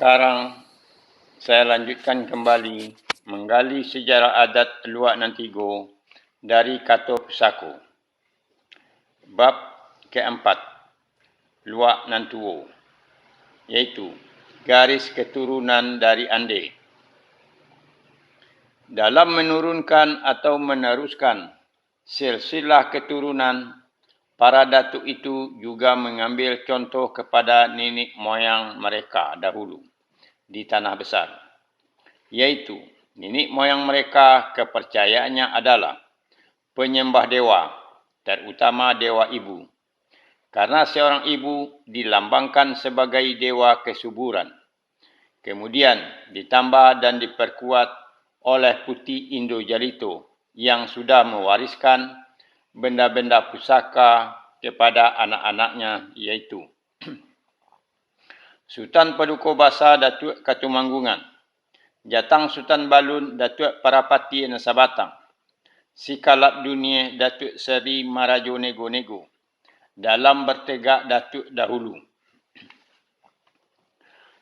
Sekarang saya lanjutkan kembali menggali sejarah adat Luak Nantigo dari Kato Pusako. Bab keempat, Luak Nantuo, iaitu garis keturunan dari Ande. Dalam menurunkan atau meneruskan silsilah keturunan, para datuk itu juga mengambil contoh kepada nenek moyang mereka dahulu di Tanah Besar, iaitu nenek moyang mereka kepercayaannya adalah penyembah dewa, terutama dewa ibu, karena seorang ibu dilambangkan sebagai dewa kesuburan. Kemudian ditambah dan diperkuat oleh Putih Indo Jalito yang sudah mewariskan benda-benda pusaka kepada anak-anaknya, iaitu Sultan Paduka Basa Datuk Katumanggungan, Jatang Sultan Balun Datuk Parapati Nasabatang, Sikalap Dunia Datuk Seri Marajo Nego-Nego, Dalam Bertegak Datuk Dahulu.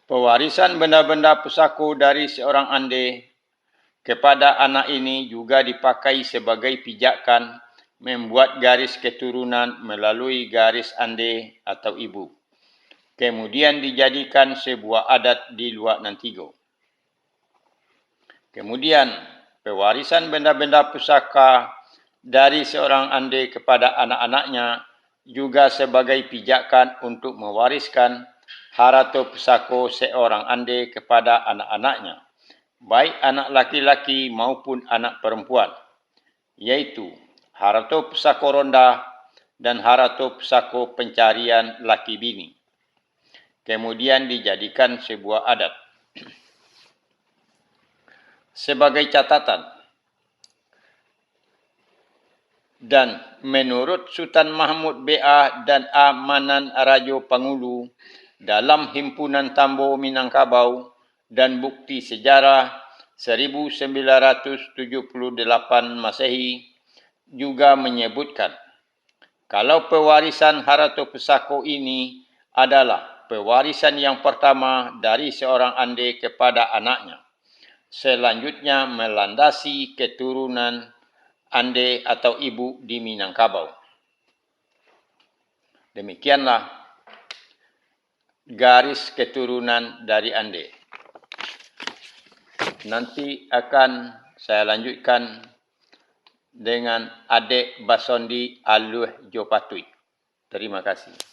Pewarisan benda-benda pusaka dari seorang ande kepada anak ini juga dipakai sebagai pijakan membuat garis keturunan melalui garis ande atau ibu. Kemudian dijadikan sebuah adat di Luak Nantigo. Kemudian, pewarisan benda-benda pusaka dari seorang ande kepada anak-anaknya juga sebagai pijakan untuk mewariskan harta pusaka seorang ande kepada anak-anaknya, baik anak laki-laki maupun anak perempuan, iaitu harta pusaka ronda dan harta pusaka pencarian laki bini. Kemudian dijadikan sebuah adat. Sebagai catatan, dan menurut Sultan Mahmud B.A. dan A. Manan Rajo Pangulu dalam Himpunan Tambo Minangkabau dan Bukti Sejarah 1978 Masehi juga menyebutkan kalau pewarisan harta pusaka ini adalah pewarisan yang pertama dari seorang ande kepada anaknya, selanjutnya melandasi keturunan ande atau ibu di Minangkabau. Demikianlah garis keturunan dari ande. Nanti akan saya lanjutkan dengan adik Basondi Aluh Jopatui. Terima kasih.